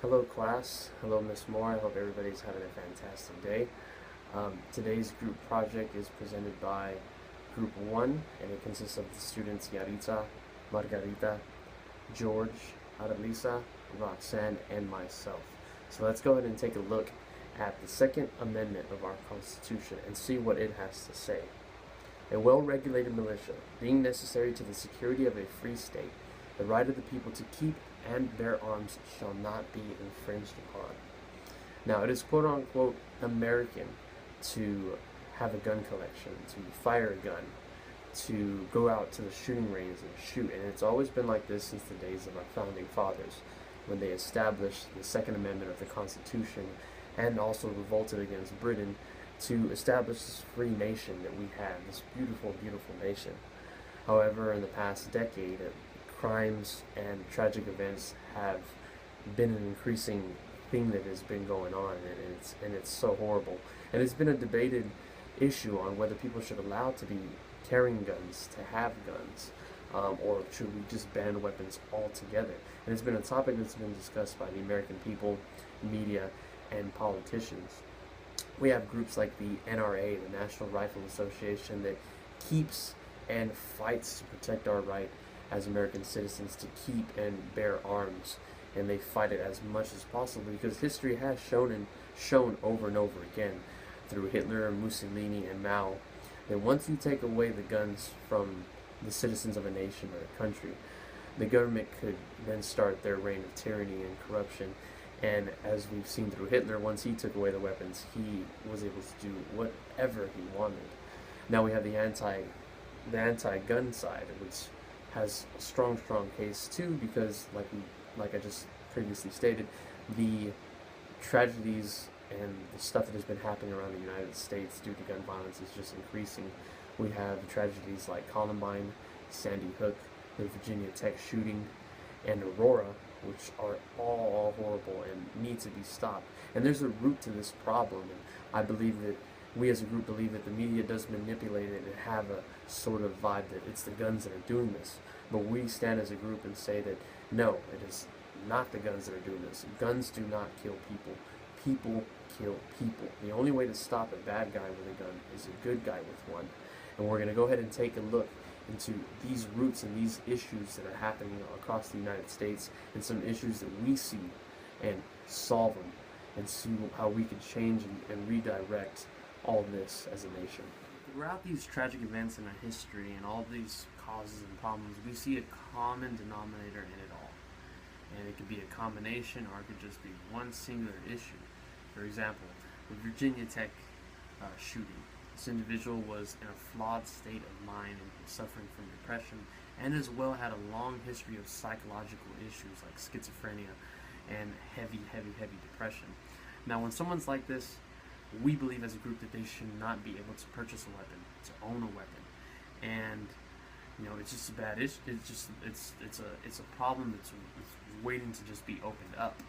Hello class, hello Miss Moore, I hope everybody's having a fantastic day. Today's group project is presented by Group 1 and it consists of the students Yaritza, Margarita, George, Adelisa, Roxanne, and myself. So let's go ahead and take a look at the Second Amendment of our Constitution and see what it has to say. A well-regulated militia, being necessary to the security of a free state, the right of the people to keep and bear arms shall not be infringed upon. Now, it is quote-unquote American to have a gun collection, to fire a gun, to go out to the shooting range and shoot, and it's always been like this since the days of our founding fathers, when they established the Second Amendment of the Constitution and also revolted against Britain to establish this free nation that we have, this beautiful, beautiful nation. However, in the past decade, crimes and tragic events have been an increasing thing that has been going on, and it's so horrible. And it's been a debated issue on whether people should allow to be carrying guns, to have guns, or should we just ban weapons altogether? And it's been a topic that's been discussed by the American people, media, and politicians. We have groups like the NRA, the National Rifle Association, that keeps and fights to protect our right as American citizens to keep and bear arms, and they fight it as much as possible because history has shown over and over again through Hitler, Mussolini, and Mao that once you take away the guns from the citizens of a nation or a country, the government could then start their reign of tyranny and corruption. And as we've seen through Hitler, once he took away the weapons, he was able to do whatever he wanted. Now we have the anti-gun side, which has a strong case too, because like I just previously stated, the tragedies and the stuff that has been happening around the United States due to gun violence is just increasing. We have tragedies like Columbine, Sandy Hook, the Virginia Tech shooting, and Aurora, which are all horrible and need to be stopped. And there's a root to this problem, and I believe that we as a group believe that the media does manipulate it and have a sort of vibe that it's the guns that are doing this. But we stand as a group and say that no, it is not the guns that are doing this. Guns do not kill people. People kill people. The only way to stop a bad guy with a gun is a good guy with one. And we're going to go ahead and take a look into these roots and these issues that are happening across the United States and some issues that we see and solve them and see how we can change and redirect all this as a nation. Throughout these tragic events in our history and all these causes and problems, we see a common denominator in it all. And it could be a combination or it could just be one singular issue. For example, the Virginia Tech shooting. This individual was in a flawed state of mind and suffering from depression, and as well had a long history of psychological issues like schizophrenia and heavy depression. Now, when someone's like this, we believe as a group that they should not be able to purchase a weapon, to own a weapon, and it's just a bad issue. It's a problem that's waiting to just be opened up.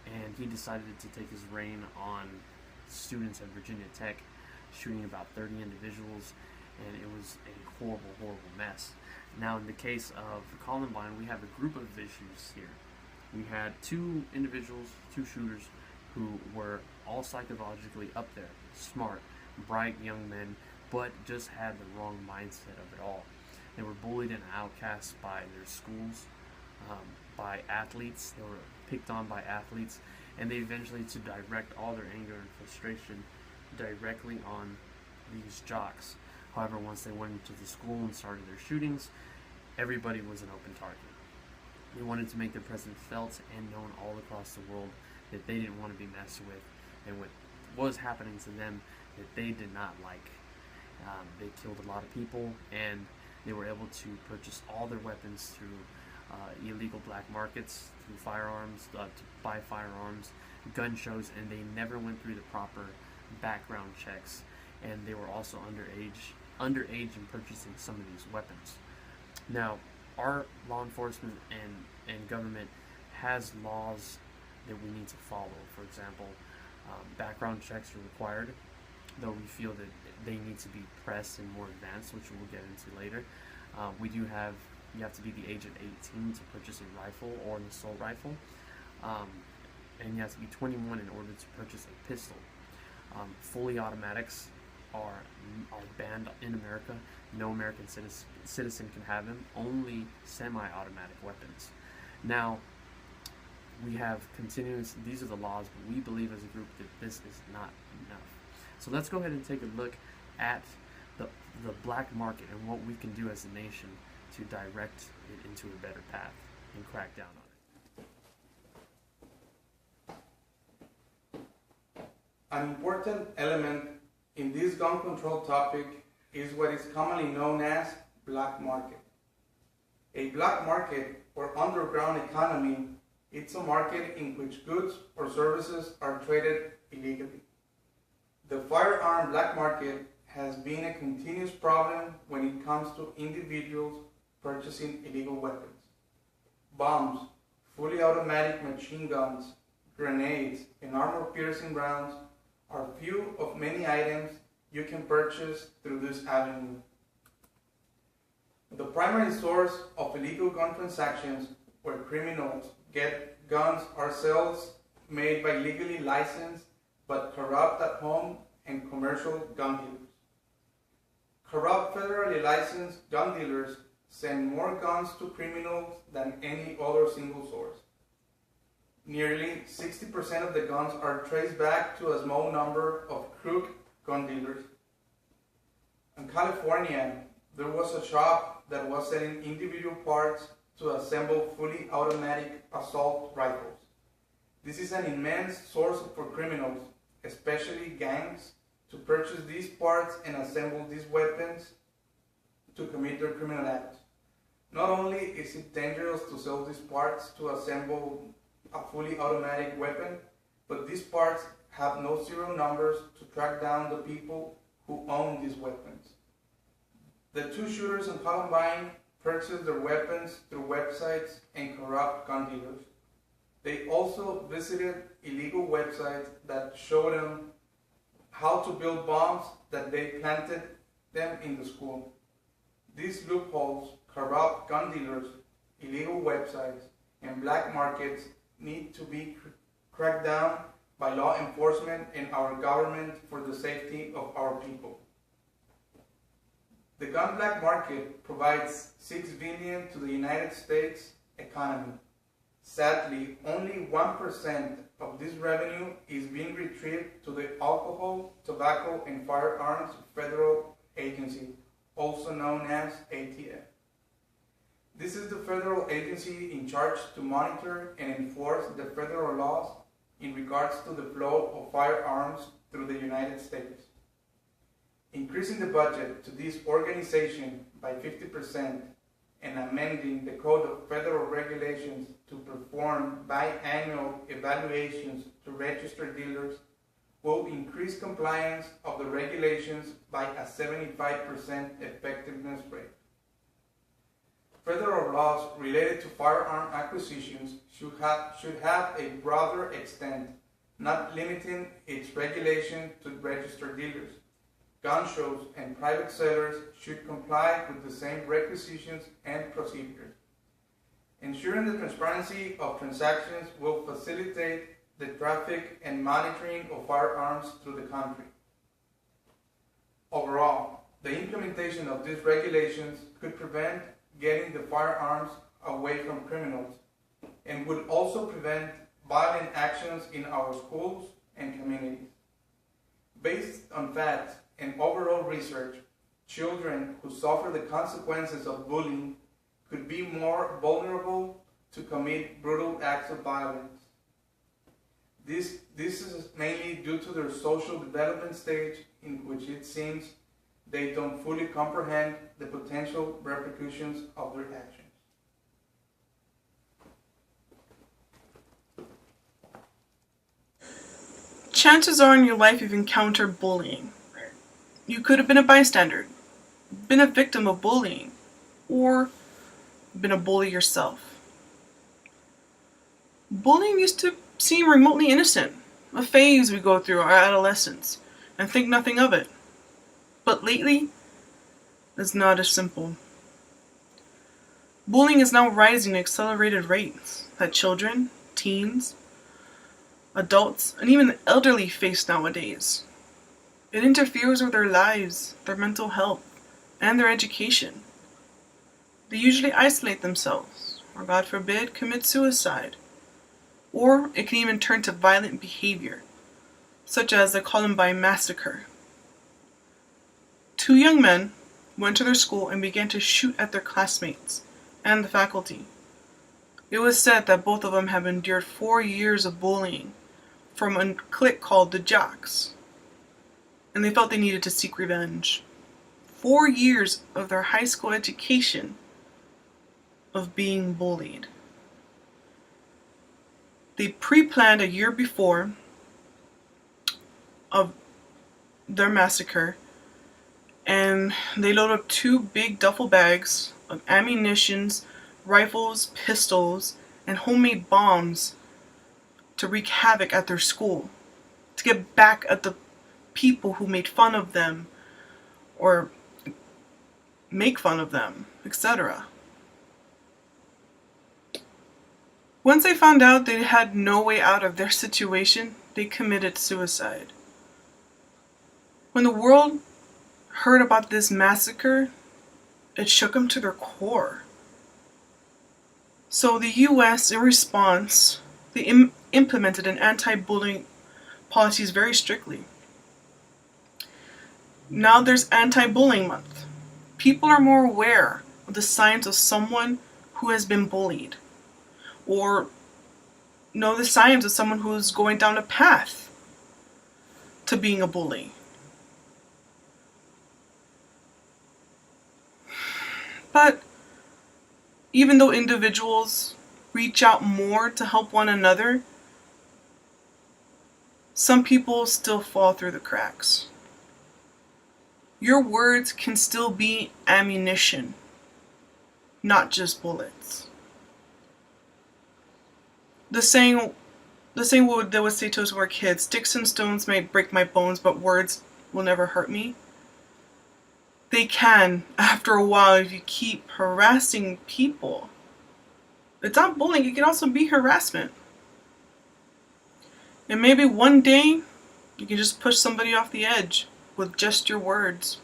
And he decided to take his reign on students at Virginia Tech, shooting about 30 individuals, and it was a horrible mess. Now, in the case of Columbine, we have a group of issues here. We had two individuals, two shooters, who were all psychologically up there, smart, bright young men, but just had the wrong mindset of it all. They were bullied and outcast by their schools, by athletes. They were picked on by athletes, and they eventually to direct all their anger and frustration directly on these jocks. However, once they went into the school and started their shootings, everybody was an open target. They wanted to make their presence felt and known all across the world that they didn't want to be messed with, and what was happening to them that they did not like. They killed a lot of people, and they were able to purchase all their weapons through illegal black markets, through firearms, to buy firearms, gun shows, and they never went through the proper background checks, and they were also underage in purchasing some of these weapons. Now, our law enforcement and government has laws that we need to follow. For example, background checks are required, though we feel that they need to be pressed and more advanced, which we'll get into later. You have to be the age of 18 to purchase a rifle or an assault rifle. and you have to be 21 in order to purchase a pistol. Fully automatics are banned in America. No American citizen can have them. Only semi-automatic weapons. Now, we have these are the laws, but we believe as a group that this is not enough. So let's go ahead and take a look at the black market and what we can do as a nation to direct it into a better path and crack down on it. An important element in this gun control topic is what is commonly known as black market. A black market or underground economy, it's a market in which goods or services are traded illegally. The firearm black market has been a continuous problem when it comes to individuals purchasing illegal weapons. Bombs, fully automatic machine guns, grenades, and armor-piercing rounds are few of many items you can purchase through this avenue. The primary source of illegal gun transactions where criminals get guns are sales made by legally licensed but corrupt at home and commercial gun dealers. Corrupt federally licensed gun dealers send more guns to criminals than any other single source. Nearly 60% of the guns are traced back to a small number of crook gun dealers. In California, there was a shop that was selling individual parts to assemble fully automatic assault rifles. This is an immense source for criminals, especially gangs, to purchase these parts and assemble these weapons to commit their criminal acts. Not only is it dangerous to sell these parts to assemble a fully automatic weapon, but these parts have no serial numbers to track down the people who own these weapons. The two shooters in Columbine purchased their weapons through websites and corrupt gun dealers. They also visited illegal websites that showed them how to build bombs that they planted them in the school. These loopholes, corrupt gun dealers, illegal websites, and black markets need to be cracked down by law enforcement and our government for the safety of our people. The gun black market provides $6 billion to the United States economy. Sadly, only 1% of this revenue is being retrieved to the Alcohol, Tobacco, and Firearms Federal Agency, also known as ATF. This is the federal agency in charge to monitor and enforce the federal laws in regards to the flow of firearms through the United States. Increasing the budget to this organization by 50% and amending the Code of Federal Regulations to perform biannual evaluations to registered dealers will increase compliance of the regulations by a 75% effectiveness rate. Federal laws related to firearm acquisitions should have a broader extent, not limiting its regulation to registered dealers. Gun shows and private sellers should comply with the same requisitions and procedures. Ensuring the transparency of transactions will facilitate the traffic and monitoring of firearms through the country. Overall, the implementation of these regulations could prevent getting the firearms away from criminals and would also prevent violent actions in our schools and communities. Based on facts and overall research, children who suffer the consequences of bullying could be more vulnerable to commit brutal acts of violence. This is mainly due to their social development stage, in which it seems they don't fully comprehend the potential repercussions of their actions. Chances are in your life you've encountered bullying. You could have been a bystander, been a victim of bullying, or been a bully yourself. Bullying used to seem remotely innocent, a phase we go through our adolescence and think nothing of it. But lately, it's not as simple. Bullying is now rising at accelerated rates that children, teens, adults, and even the elderly face nowadays. It interferes with their lives, their mental health, and their education. They usually isolate themselves, or God forbid, commit suicide. Or it can even turn to violent behavior, such as the Columbine massacre. 2 young men went to their school and began to shoot at their classmates and the faculty. It was said that both of them have endured 4 years of bullying from a clique called the Jocks, and they felt they needed to seek revenge. 4 years of their high school education of being bullied. They pre-planned a year before of their massacre, and they loaded up 2 big duffel bags of ammunitions, rifles, pistols, and homemade bombs to wreak havoc at their school, to get back at the people who made fun of them or make fun of them, etc. Once they found out they had no way out of their situation, they committed suicide. When the world heard about this massacre, it shook them to their core. So the US, in response, they implemented an anti-bullying policies very strictly. Now there's Anti-Bullying Month. People are more aware of the signs of someone who has been bullied, or know the signs of someone who's going down a path to being a bully. But even though individuals reach out more to help one another, some people still fall through the cracks. Your words can still be ammunition, not just bullets. The saying they would say to us when we were kids, sticks and stones may break my bones, but words will never hurt me. They can, after a while, if you keep harassing people. It's not bullying, it can also be harassment. And maybe one day, you can just push somebody off the edge with just your words.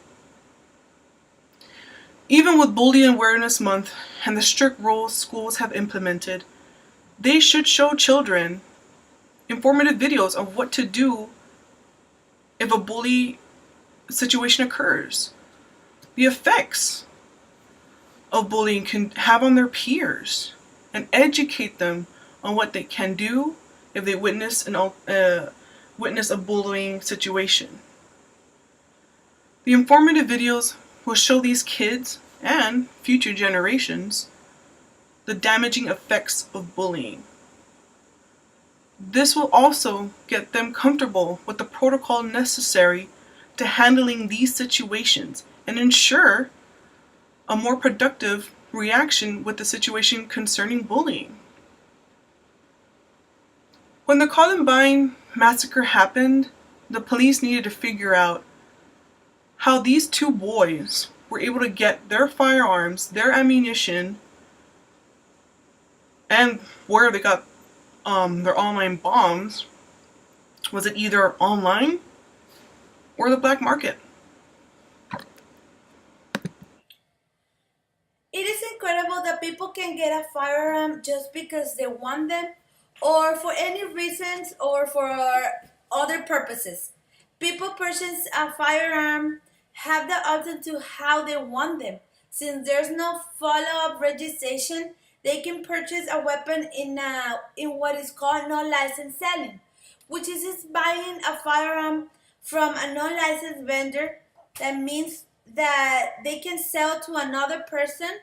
Even with Bullying Awareness Month and the strict rules schools have implemented, they should show children informative videos of what to do if a bully situation occurs. The effects of bullying can have on their peers, and educate them on what they can do if they witness a bullying situation. The informative videos will show these kids and future generations the damaging effects of bullying. This will also get them comfortable with the protocol necessary to handling these situations and ensure a more productive reaction with the situation concerning bullying. When the Columbine massacre happened, the police needed to figure out how these 2 boys were able to get their firearms, their ammunition, and where they got their online bombs. Was it either online or the black market? It is incredible that people can get a firearm just because they want them, or for any reasons, or for other purposes. People purchase a firearm have the option to how they want them. Since there's no follow-up registration, they can purchase a weapon in what is called no license selling, which is just buying a firearm from a non-licensed vendor. That means that they can sell to another person.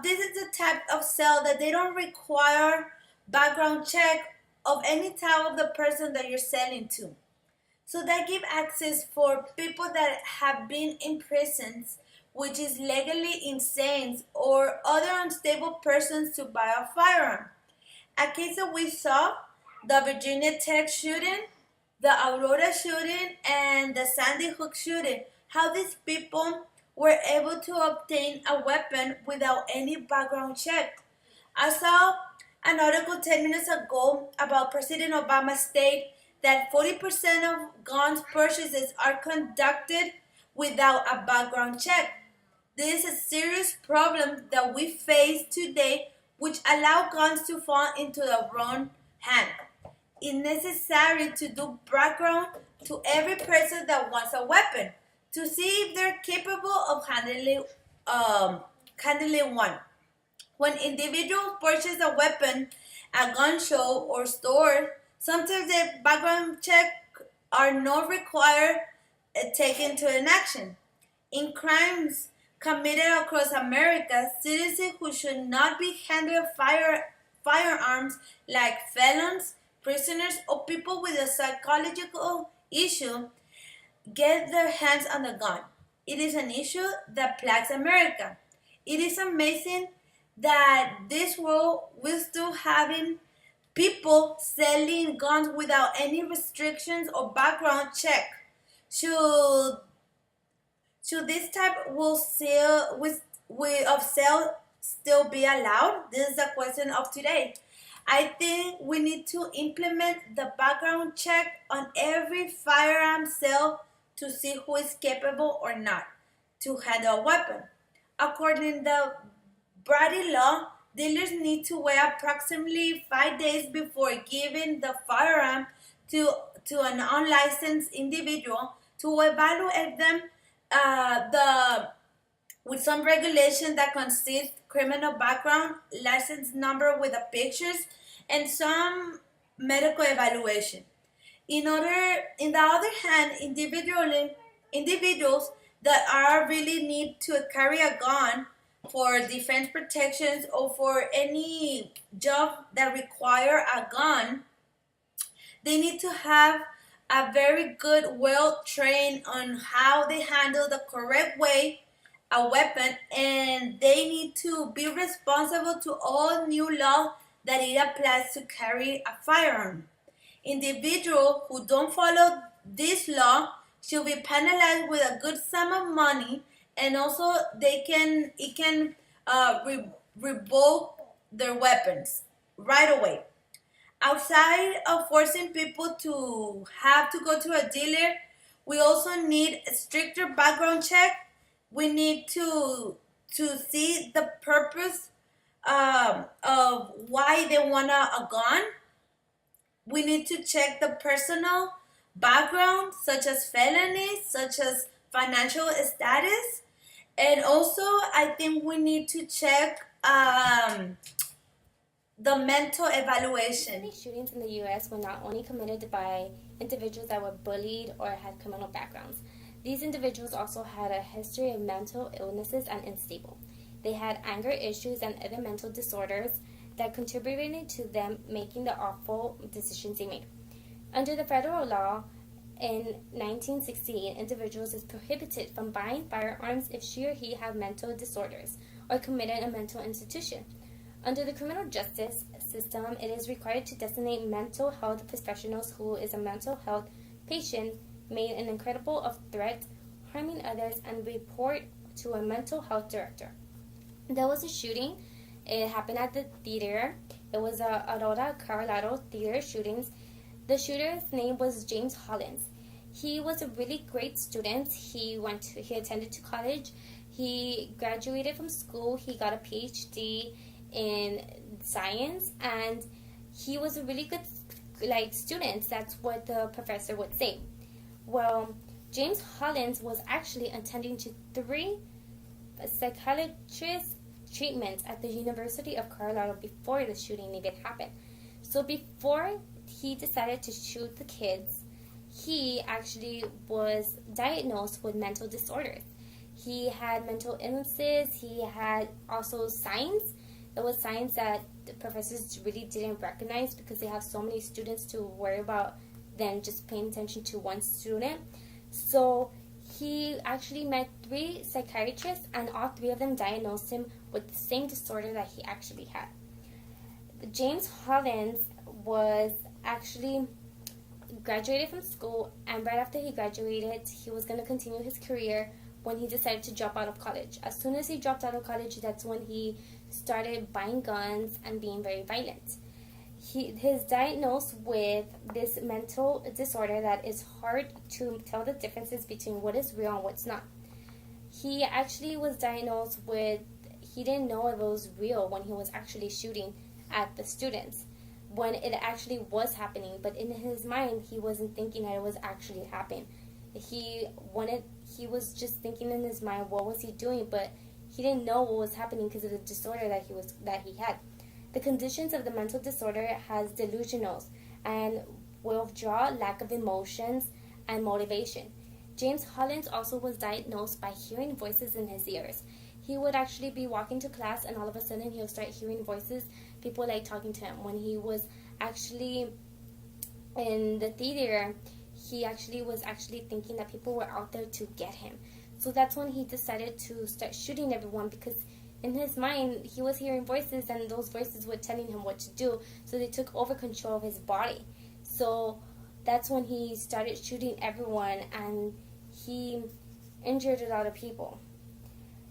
This is the type of sale that they don't require background check of any type of the person that you're selling to. So they give access for people that have been in prisons, which is legally insane, or other unstable persons to buy a firearm. A case that we saw, the Virginia Tech shooting, the Aurora shooting, and the Sandy Hook shooting, how these people were able to obtain a weapon without any background check. I saw an article 10 minutes ago about President Obama stated that 40% of guns purchases are conducted without a background check. This is a serious problem that we face today, which allow guns to fall into the wrong hand. It's necessary to do background to every person that wants a weapon to see if they're capable of handling one. When individuals purchase a weapon at gun show or store, sometimes the background check are not required taken to an action. In crimes committed across America, citizens who should not be handling firearms like felons, prisoners, or people with a psychological issue get their hands on a gun. It is an issue that plagues America. It is amazing that this world will still having people selling guns without any restrictions or background check. Should this type of sale still be allowed? This is the question of today. I think we need to implement the background check on every firearm sale to see who is capable or not to handle a weapon. According to the Brady law, dealers need to wait approximately 5 days before giving the firearm to an unlicensed individual to evaluate them with some regulation that consists criminal background, license number with the pictures, and some medical evaluation. In the other hand, individuals that are really need to carry a gun for defense protections or for any job that require a gun, they need to have a very good, well trained on how they handle the correct way a weapon, and they need to be responsible to all new law that it applies to carry a firearm. Individuals who don't follow this law should be penalized with a good sum of money, and also it can revoke their weapons right away. Outside of forcing people to have to go to a dealer, we also need a stricter background check. We need to see the purpose of why they want a gun. We need to check the personal background, such as felonies, such as financial status, and also I think we need to check the mental evaluation. Many shootings in the U.S. were not only committed by individuals that were bullied or had criminal backgrounds. These individuals also had a history of mental illnesses and unstable. They had anger issues and other mental disorders that contributed to them making the awful decisions they made. Under the federal law, in 1968, individuals is prohibited from buying firearms if she or he have mental disorders or committed a mental institution. Under the criminal justice system, it is required to designate mental health professionals who is a mental health patient made an incredible of threat, harming others, and report to a mental health director. There was a shooting. It happened at the theater. It was a Aurora Colorado theater shootings. The shooter's name was James Hollins. He was a really great student. He attended to college. He graduated from school. He got a PhD in science, and he was a really good student. That's what the professor would say. Well, James Hollins was actually attending to 3 psychiatrist treatments at the University of Colorado before the shooting even happened. So before he decided to shoot the kids, he actually was diagnosed with mental disorders. He had mental illnesses. He had also signs. There was signs that the professors really didn't recognize because they have so many students to worry about than just paying attention to one student. So he actually met 3 psychiatrists, and all 3 of them diagnosed him with the same disorder that he actually had. James Hollins was actually graduated from school, and right after he graduated, he was going to continue his career when he decided to drop out of college. As soon as he dropped out of college, that's when he started buying guns and being very violent. His diagnosed with this mental disorder that is hard to tell the differences between what is real and what's not. He actually was diagnosed with, he didn't know if it was real when he was actually shooting at the students, when it actually was happening, but in his mind, he wasn't thinking that it was actually happening. He was just thinking in his mind, what was he doing? But he didn't know what was happening because of the disorder that he had. The conditions of the mental disorder has delusionals and withdrawal, lack of emotions, and motivation. James Hollins also was diagnosed by hearing voices in his ears. He would actually be walking to class and all of a sudden he would start hearing voices, people like talking to him. When he was actually in the theater, he was actually thinking that people were out there to get him. So that's when he decided to start shooting everyone, because in his mind, he was hearing voices and those voices were telling him what to do. So they took over control of his body. So that's when he started shooting everyone and he injured a lot of people.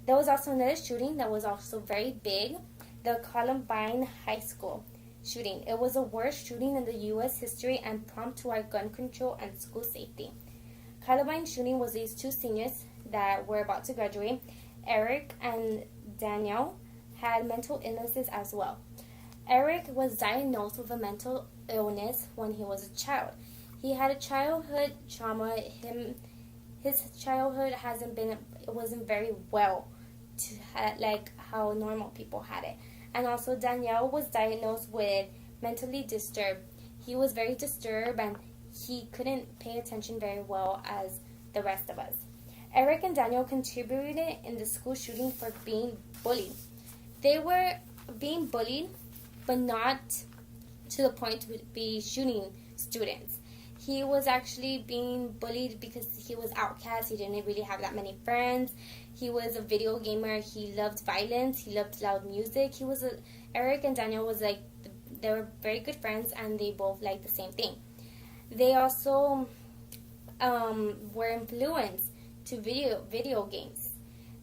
There was also another shooting that was also very big, the Columbine High School shooting. It was the worst shooting in the U.S. history and prompt to our gun control and school safety. Columbine shooting was these two seniors that were about to graduate. Eric and Daniel had mental illnesses as well. Eric was diagnosed with a mental illness when he was a child. He had a childhood trauma. His childhood wasn't very well like how normal people had it. And also Daniel was diagnosed with mentally disturbed. He was very disturbed and he couldn't pay attention very well as the rest of us. Eric and Daniel contributed in the school shooting for being bullied. They were being bullied, but not to the point to be shooting students. He was actually being bullied because he was outcast. He didn't really have that many friends. He was a video gamer. He loved violence. He loved loud music. Eric and Daniel they were very good friends, and they both liked the same thing. They also were influenced to video games.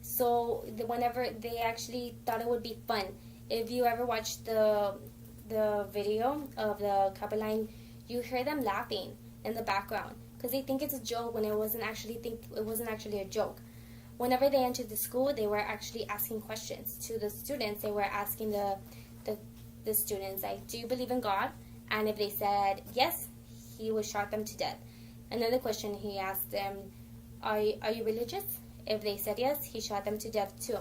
So whenever they actually thought it would be fun. If you ever watched the video of the Caroline, you hear them laughing in the background because they think it's a joke when it wasn't actually a joke. Whenever they entered the school, they were actually asking questions to the students. They were asking the students, like, do you believe in God? And if they said yes, he would shot them to death. Another question he asked them, are you religious? If they said yes, he shot them to death too.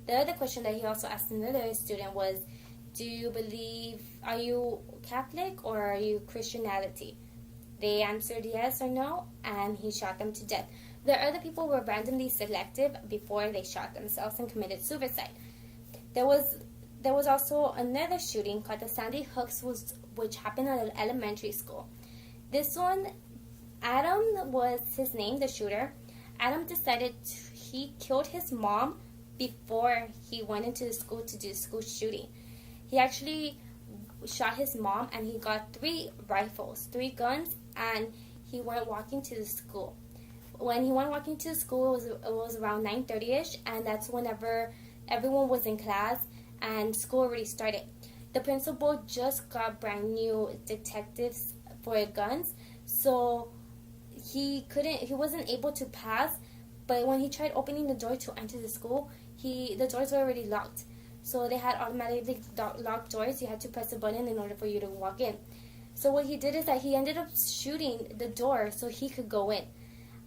The other question that he also asked another student was, are you Catholic or are you Christianity? They answered yes or no, and he shot them to death. The other people were randomly selected before they shot themselves and committed suicide. There was also another shooting called the Sandy Hooks, which happened at an elementary school. This one, Adam was his name, the shooter. Adam he killed his mom before he went into the school to do school shooting. He actually shot his mom and he got 3 rifles, 3 guns, and he went walking to the school. When he went walking to the school, it was around 9:30ish, and that's whenever everyone was in class and school already started. The principal just got brand new detectives for guns, so he wasn't able to pass. But when he tried opening the door to enter the school, the doors were already locked. So they had automatically locked doors. You had to press a button in order for you to walk in. So what he did is that he ended up shooting the door so he could go in.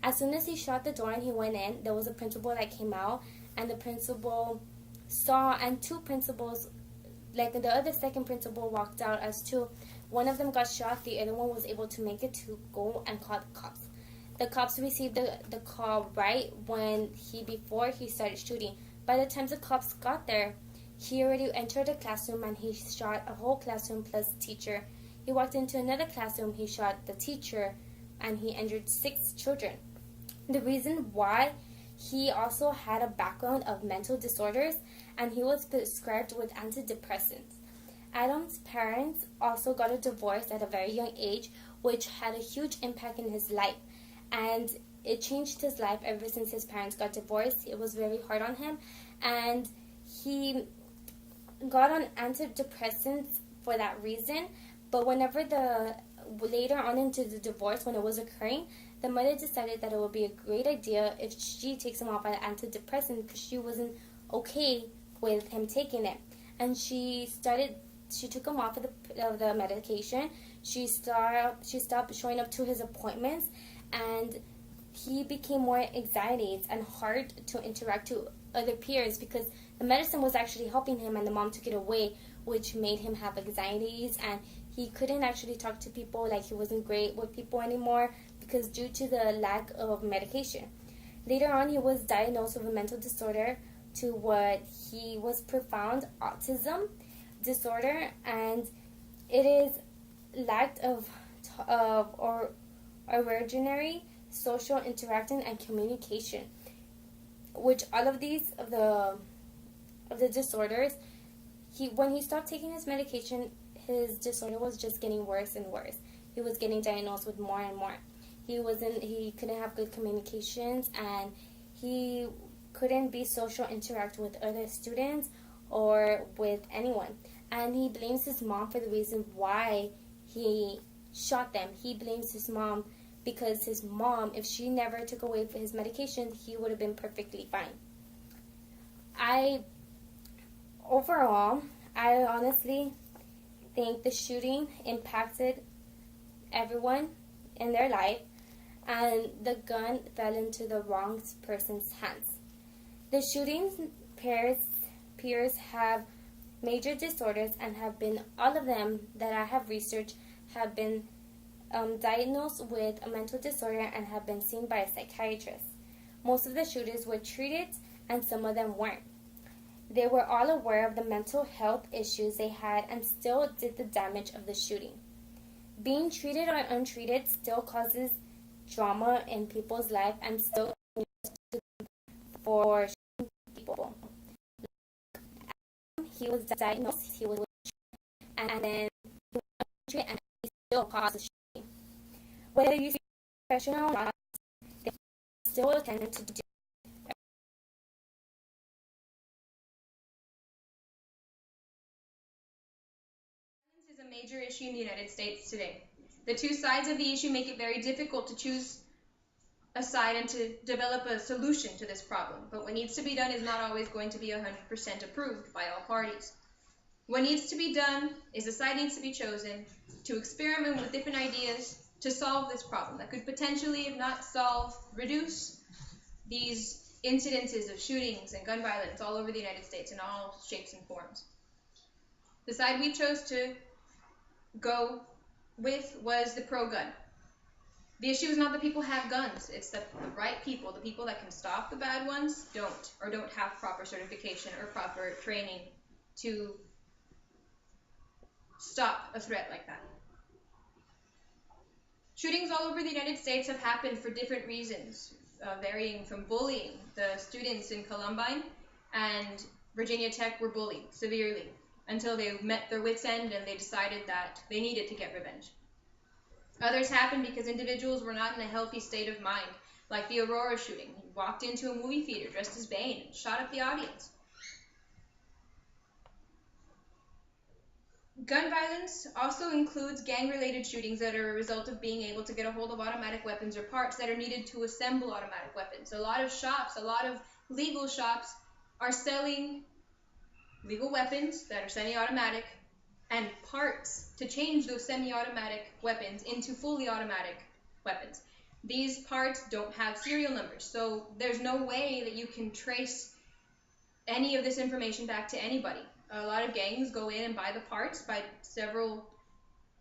As soon as he shot the door and he went in, there was a principal that came out, and the principal saw, and 2 principals, like the other second principal, walked out as 2. One of them got shot, the other one was able to make it to go and call the cops. The cops received the call right before he started shooting. By the time the cops got there, he already entered a classroom and he shot a whole classroom plus the teacher. He walked into another classroom, he shot the teacher, and he injured 6 children. The reason why, he also had a background of mental disorders and he was prescribed with antidepressants. Adam's parents also got a divorce at a very young age, which had a huge impact in his life. And it changed his life ever since his parents got divorced. It was very hard on him, and he got on antidepressants for that reason. But later on into the divorce, when it was occurring, the mother decided that it would be a great idea if she takes him off an antidepressant because she wasn't okay with him taking it. And she took him off of the medication. She stopped showing up to his appointments, and he became more anxiety and hard to interact to other peers because the medicine was actually helping him and the mom took it away, which made him have anxieties, and he couldn't actually talk to people. Like, he wasn't great with people anymore because due to the lack of medication. Later on, he was diagnosed with a mental disorder to what he was profound autism disorder, and it is lack of originary social interaction and communication, which all of these of the disorders, when he stopped taking his medication, his disorder was just getting worse and worse. He was getting diagnosed with more and more. He couldn't have good communications, and he couldn't be social interact with other students or with anyone. And he blames his mom for the reason why he shot them. He blames his mom because his mom, if she never took away his medication, he would have been perfectly fine. Overall, I honestly think the shooting impacted everyone in their life, and the gun fell into the wrong person's hands. The shooting peers have major disorders and have been, all of them that I have researched, have been diagnosed with a mental disorder and have been seen by a psychiatrist. Most of the shooters were treated and some of them weren't. They were all aware of the mental health issues they had and still did the damage of the shooting. Being treated or untreated still causes trauma in people's life and still for people. He was diagnosed, he was and then he was untreated and he still causes shooting. Whether you see professional or not, they still attend to do. Violence is a major issue in the United States today. The two sides of the issue make it very difficult to choose a side and to develop a solution to this problem. But what needs to be done is not always going to be 100% approved by all parties. What needs to be done is a side needs to be chosen to experiment with different ideas to solve this problem that could potentially, if not solve, reduce these incidences of shootings and gun violence all over the United States in all shapes and forms. The side we chose to go with was the pro-gun. The issue is not that people have guns, it's that the right people, the people that can stop the bad ones, don't, or don't have proper certification or proper training to stop a threat like that. Shootings all over the United States have happened for different reasons, varying from bullying. The students in Columbine and Virginia Tech were bullied severely until they met their wits' end and they decided that they needed to get revenge. Others happened because individuals were not in a healthy state of mind, like the Aurora shooting. He walked into a movie theater dressed as Bane and shot up the audience. Gun violence also includes gang-related shootings that are a result of being able to get a hold of automatic weapons or parts that are needed to assemble automatic weapons. A lot of shops, a lot of legal shops are selling legal weapons that are semi-automatic and parts to change those semi-automatic weapons into fully automatic weapons. These parts don't have serial numbers, so there's no way that you can trace any of this information back to anybody. A lot of gangs go in and buy the parts, buy several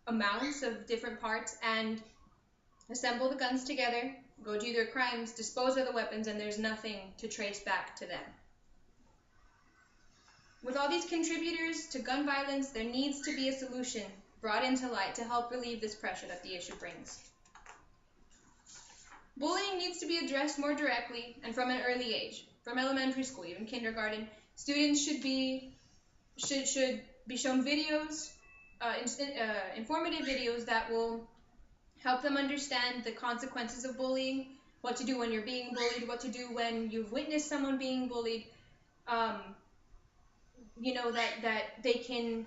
amounts of different parts, and assemble the guns together, go do their crimes, dispose of the weapons, and there's nothing to trace back to them. With all these contributors to gun violence, there needs to be a solution brought into light to help relieve this pressure that the issue brings. Bullying needs to be addressed more directly and from an early age. From elementary school, even kindergarten, students should be shown videos, informative videos that will help them understand the consequences of bullying, what to do when you're being bullied, what to do when you've witnessed someone being bullied. You know, that they can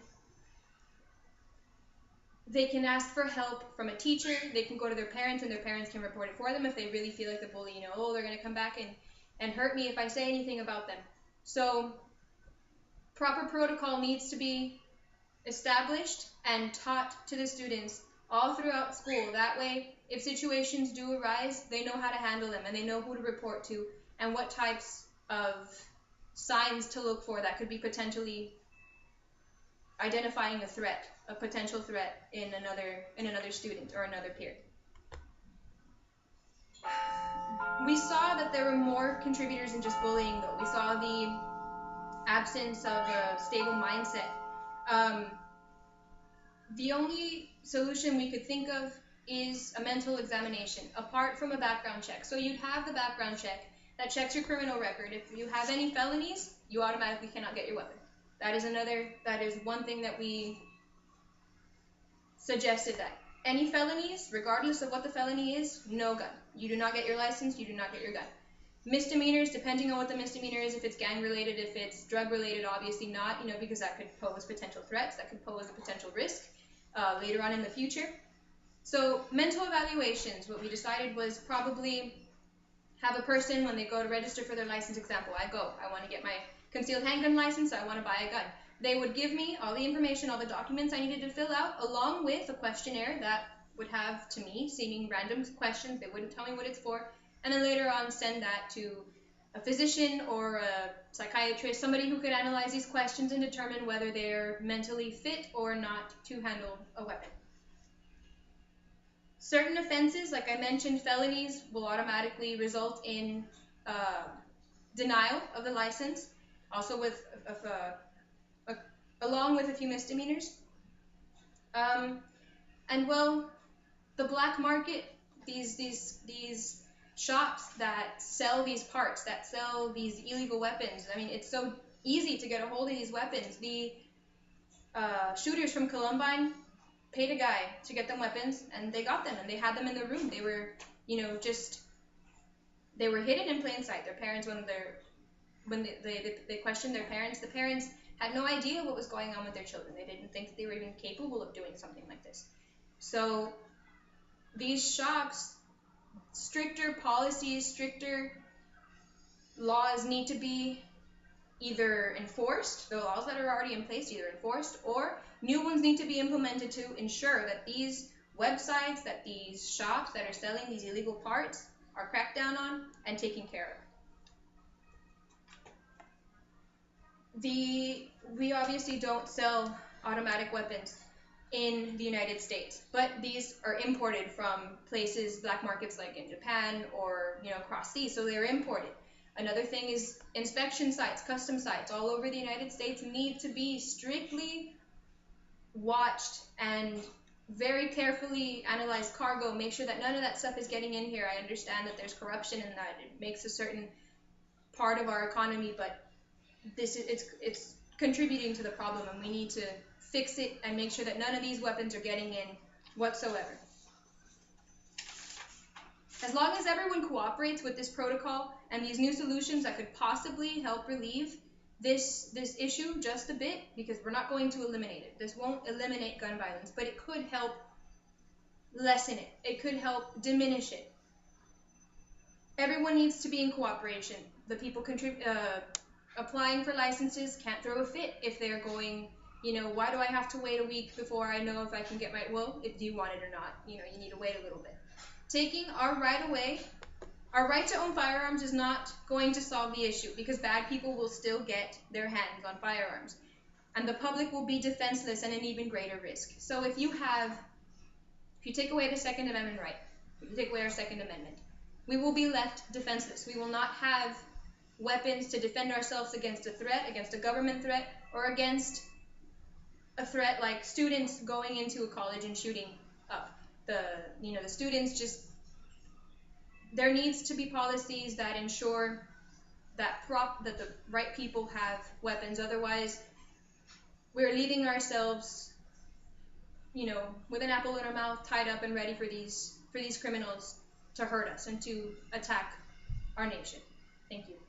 ask for help from a teacher. They can go to their parents, and their parents can report it for them if they really feel like the bully, you know, oh, they're going to come back and hurt me if I say anything about them. So proper protocol needs to be established and taught to the students all throughout school. That way, if situations do arise, they know how to handle them, and they know who to report to and what types of signs to look for that could be potentially identifying a potential threat in another student or another peer. We saw that there were more contributors than just bullying, though. We saw the absence of a stable mindset. The only solution we could think of is a mental examination, apart from a background check. So you'd have the background check that checks your criminal record. If you have any felonies, you automatically cannot get your weapon. That is one thing that we suggested, that any felonies, regardless of what the felony is, no gun. You do not get your license, you do not get your gun. Misdemeanors, depending on what the misdemeanor is, if it's gang related, if it's drug related, obviously not, you know, because that could pose potential threats, that could pose a potential risk later on in the future. So mental evaluations, what we decided was probably have a person, when they go to register for their license, example, I want to get my concealed handgun license, I want to buy a gun. They would give me all the information, all the documents I needed to fill out, along with a questionnaire that would have, to me, seeming random questions. They wouldn't tell me what it's for, and then later on send that to a physician or a psychiatrist, somebody who could analyze these questions and determine whether they're mentally fit or not to handle a weapon. Certain offenses, like I mentioned, felonies, will automatically result in denial of the license, also with along with a few misdemeanors. And well, the black market, these shops that sell these parts, that sell these illegal weapons. I mean, it's so easy to get a hold of these weapons. The shooters from Columbine paid a guy to get them weapons, and they got them, and they had them in their room. They were, you know, they were hidden in plain sight. Their parents, when they questioned their parents, the parents had no idea what was going on with their children. They didn't think that they were even capable of doing something like this. So these shops, stricter policies, stricter laws need to be either enforced, the laws that are already in place either enforced, or new ones need to be implemented to ensure that these websites, that these shops that are selling these illegal parts are cracked down on and taken care of. We obviously don't sell automatic weapons in the United States, but these are imported from places, black markets like in Japan or, you know, across seas, so they're imported. Another thing is inspection sites, custom sites all over the United States need to be strictly watched and very carefully analyze cargo, make sure that none of that stuff is getting in here. I understand that there's corruption and that it makes a certain part of our economy, but it's contributing to the problem, and we need to fix it and make sure that none of these weapons are getting in whatsoever. As long as everyone cooperates with this protocol and these new solutions that could possibly help relieve this issue just a bit, because we're not going to eliminate it. This won't eliminate gun violence, but it could help lessen it. It could help diminish it. Everyone needs to be in cooperation. The people applying for licenses can't throw a fit if they're going, you know, why do I have to wait a week before I know if I can get my, well, if you want it or not, you know, you need to wait a little bit. Taking our right away, our right to own firearms is not going to solve the issue, because bad people will still get their hands on firearms, and the public will be defenseless and an even greater risk. So if you take away the Second Amendment right, if you take away our Second Amendment, we will be left defenseless. We will not have weapons to defend ourselves against a threat, against a government threat, or against a threat like students going into a college and shooting up. The students just, there needs to be policies that ensure that the right people have weapons. Otherwise, we're leaving ourselves, you know, with an apple in our mouth, tied up and ready for these criminals hurt us and to attack our nation. Thank you.